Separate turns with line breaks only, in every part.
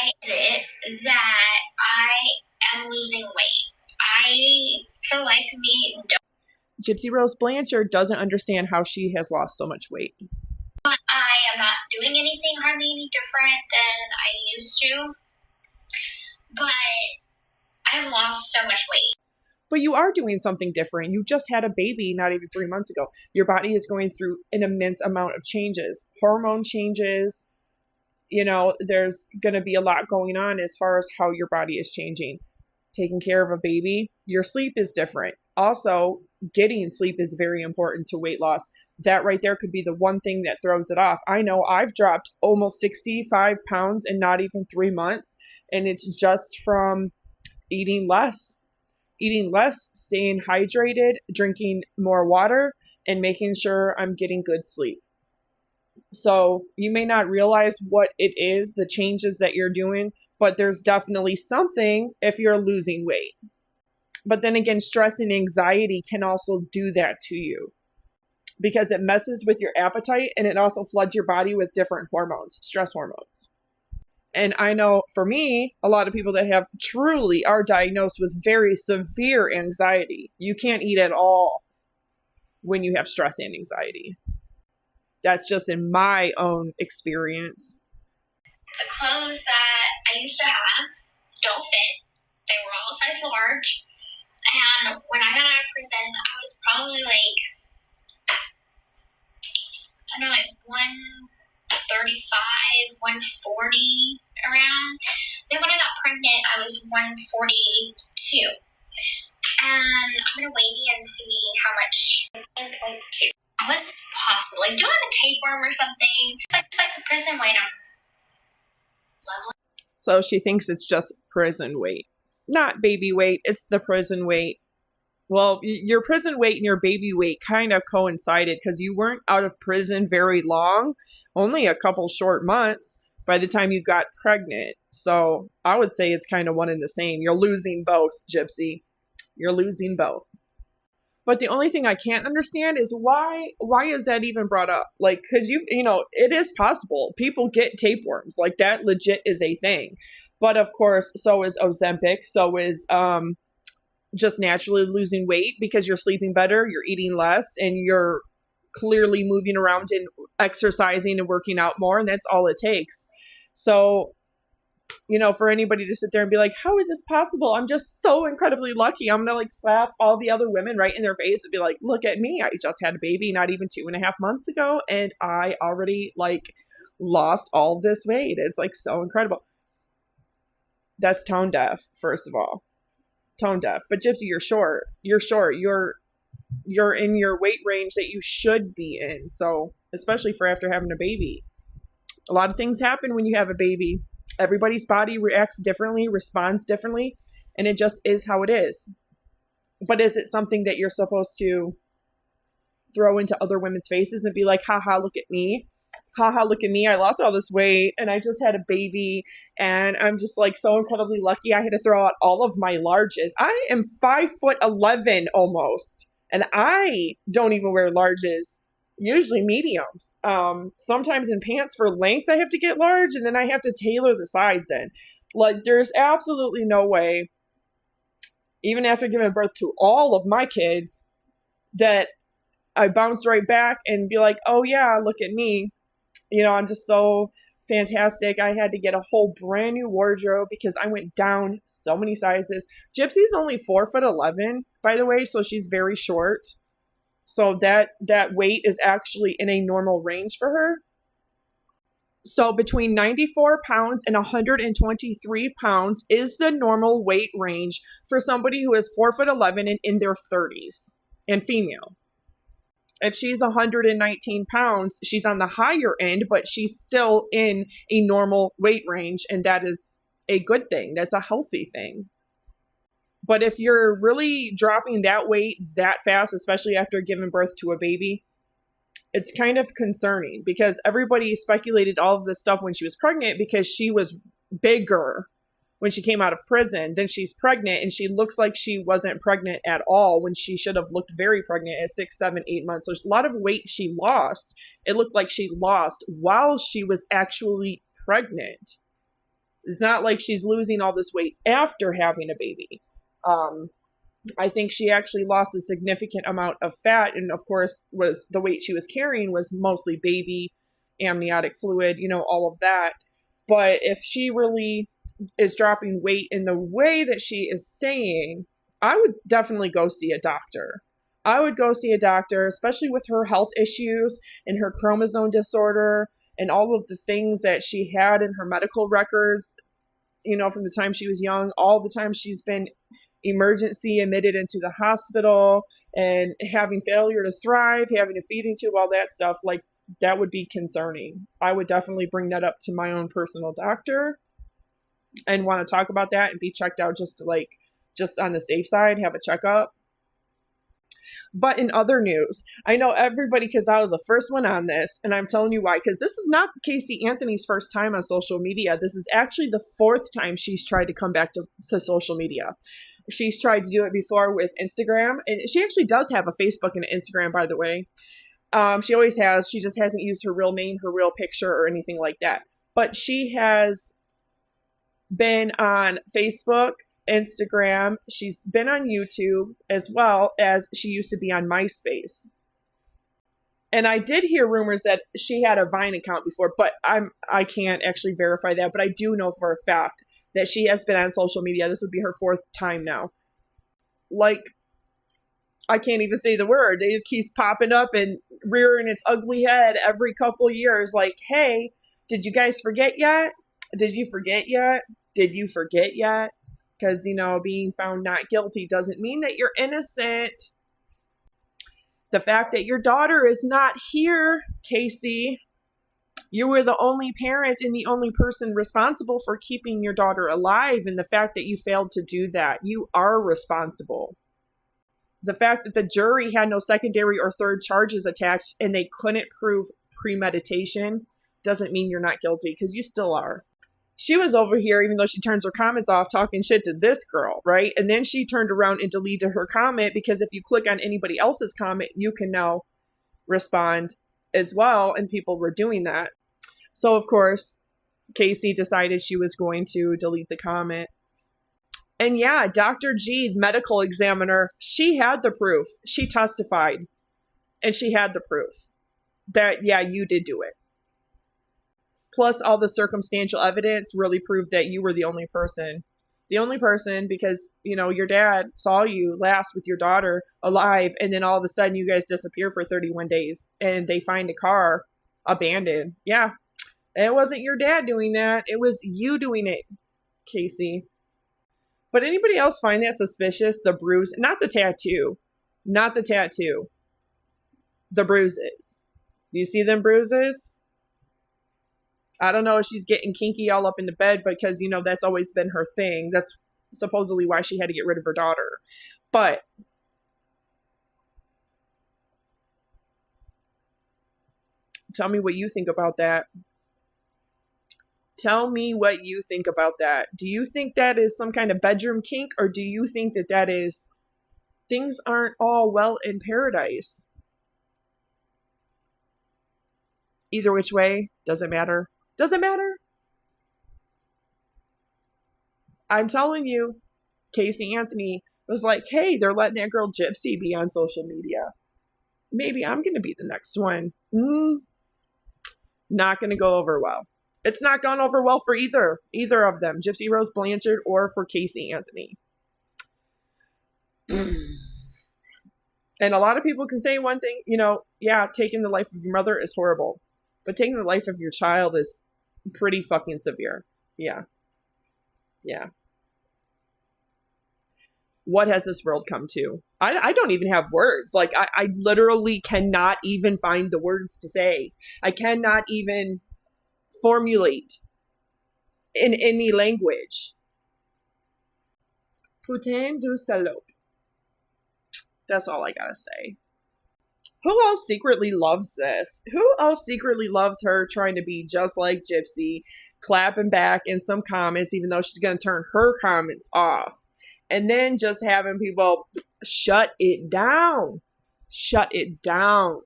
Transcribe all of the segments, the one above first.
Is it that I am losing weight? I feel like me.
Gypsy Rose Blanchard doesn't understand how she has lost so much weight.
I am not doing anything hardly any different than I used to, but I've lost so much weight.
But you are doing something different. You just had a baby not even 3 months ago. Your body is going through an immense amount of changes, hormone changes. You know, there's going to be a lot going on as far as how your body is changing. Taking care of a baby, your sleep is different. Also, getting sleep is very important to weight loss. That right there could be the one thing that throws it off. I know I've dropped almost 65 pounds in not even 3 months, and it's just from eating less, staying hydrated, drinking more water, and making sure I'm getting good sleep. So you may not realize what it is, the changes that you're doing, but there's definitely something if you're losing weight. But then again, stress and anxiety can also do that to you because it messes with your appetite and it also floods your body with different hormones, stress hormones. And I know for me, a lot of people that have truly are diagnosed with very severe anxiety. You can't eat at all when you have stress and anxiety. That's just in my own experience.
The clothes that I used to have don't fit. They were all size large. And when I got out of prison, I was probably like, I don't know, like 135, 140 around. Then when I got pregnant, I was 142. And I'm going to wait and see how much. 1.2. How is this possible? Like, do I have a tapeworm or something? It's like the prison weight on level.
So she thinks it's just prison weight. Not baby weight, it's the prison weight. Well, your prison weight and your baby weight kind of coincided because you weren't out of prison very long, only a couple short months by the time you got pregnant. So I would say it's kind of one and the same. You're losing both, Gypsy. You're losing both. But the only thing I can't understand is why is that even brought up? Like, because it is possible. People get tapeworms. Like, that legit is a thing. But of course, so is Ozempic. So is just naturally losing weight because you're sleeping better, you're eating less, and you're clearly moving around and exercising and working out more. And that's all it takes. So, for anybody to sit there and be like, how is this possible? I'm just so incredibly lucky. I'm going to slap all the other women right in their face and be like, look at me. I just had a baby not even 2.5 months ago. And I already lost all this weight. It's so incredible. That's tone deaf, first of all. Tone deaf. But Gypsy, you're short. You're in your weight range that you should be in. So especially for after having a baby. A lot of things happen when you have a baby. Everybody's body reacts differently, responds differently, and it just is how it is. But is it something that you're supposed to throw into other women's faces and be like, haha, look at me. Haha, look at me. I lost all this weight and I just had a baby and I'm just so incredibly lucky. I had to throw out all of my larges. I am 5'11" almost, and I don't even wear larges. Usually mediums. Sometimes in pants for length, I have to get large and then I have to tailor the sides in. There's absolutely no way, even after giving birth to all of my kids, that I bounce right back and be like, oh yeah, look at me. I'm just so fantastic. I had to get a whole brand new wardrobe because I went down so many sizes. Gypsy's only 4'11", by the way, so she's very short. So that weight is actually in a normal range for her. So between 94 pounds and 123 pounds is the normal weight range for somebody who is 4'11" and in their 30s and female. If she's 119 pounds, she's on the higher end, but she's still in a normal weight range. And that is a good thing. That's a healthy thing. But if you're really dropping that weight that fast, especially after giving birth to a baby, it's kind of concerning because everybody speculated all of this stuff when she was pregnant because she was bigger when she came out of prison. Then she's pregnant and she looks like she wasn't pregnant at all when she should have looked very pregnant at 6, 7, 8 months. So a lot of weight she lost. It looked like she lost while she was actually pregnant. It's not like she's losing all this weight after having a baby. I think she actually lost a significant amount of fat, and of course was the weight she was carrying was mostly baby, amniotic fluid, all of that. But if she really is dropping weight in the way that she is saying, I would definitely go see a doctor. I would go see a doctor, especially with her health issues and her chromosome disorder and all of the things that she had in her medical records, from the time she was young, all the time she's been emergency admitted into the hospital and having failure to thrive, having a feeding tube, all that stuff. Like, that would be concerning. I would definitely bring that up to my own personal doctor and want to talk about that and be checked out just on the safe side, have a checkup. But in other news, I know everybody, because I was the first one on this, and I'm telling you why, because this is not Casey Anthony's first time on social media. This is actually the fourth time she's tried to come back to social media. She's tried to do it before with Instagram, and she actually does have a Facebook and an Instagram, by the way. She always has. She just hasn't used her real name, her real picture, or anything like that. But she has been on Facebook, Instagram. She's been on YouTube, as well as she used to be on MySpace. And I did hear rumors that she had a Vine account before, but I can't actually verify that. But I do know for a fact that she has been on social media. This would be her fourth time now. Like, I can't even say the word. It just keeps popping up and rearing its ugly head every couple years. Like, hey, did you guys forget yet? Did you forget yet? Did you forget yet? Because, being found not guilty doesn't mean that you're innocent. The fact that your daughter is not here, Casey, you were the only parent and the only person responsible for keeping your daughter alive. And the fact that you failed to do that, you are responsible. The fact that the jury had no secondary or third charges attached and they couldn't prove premeditation doesn't mean you're not guilty, because you still are. She was over here, even though she turns her comments off, talking shit to this girl, right? And then she turned around and deleted her comment, because if you click on anybody else's comment, you can now respond as well. And people were doing that. So, of course, Casey decided she was going to delete the comment. And yeah, Dr. G, the medical examiner, she had the proof. She testified. And she had the proof that, yeah, you did do it. Plus, all the circumstantial evidence really proved that you were the only person. The only person, because, your dad saw you last with your daughter alive, and then all of a sudden you guys disappear for 31 days, and they find a car abandoned. Yeah, it wasn't your dad doing that. It was you doing it, Casey. But anybody else find that suspicious? The bruise, not the tattoo. Not the tattoo. The bruises. You see them bruises? I don't know if she's getting kinky all up in the bed, because, that's always been her thing. That's supposedly why she had to get rid of her daughter. But tell me what you think about that. Tell me what you think about that. Do you think that is some kind of bedroom kink, or do you think that is things aren't all well in paradise? Either which way, doesn't matter. Doesn't matter. I'm telling you, Casey Anthony was like, hey, they're letting that girl Gypsy be on social media. Maybe I'm going to be the next one. Not going to go over well. It's not gone over well for either of them, Gypsy Rose Blanchard or for Casey Anthony. And a lot of people can say one thing, yeah, taking the life of your mother is horrible. But taking the life of your child is pretty fucking severe. Yeah. Yeah. What has this world come to? I don't even have words. Like, I literally cannot even find the words to say. I cannot even formulate in any language. Putain de salope. That's all I gotta say. Who else secretly loves this? Who else secretly loves her trying to be just like Gypsy, clapping back in some comments, even though she's going to turn her comments off, and then just having people shut it down. Shut it down.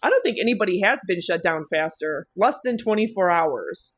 I don't think anybody has been shut down faster. Less than 24 hours.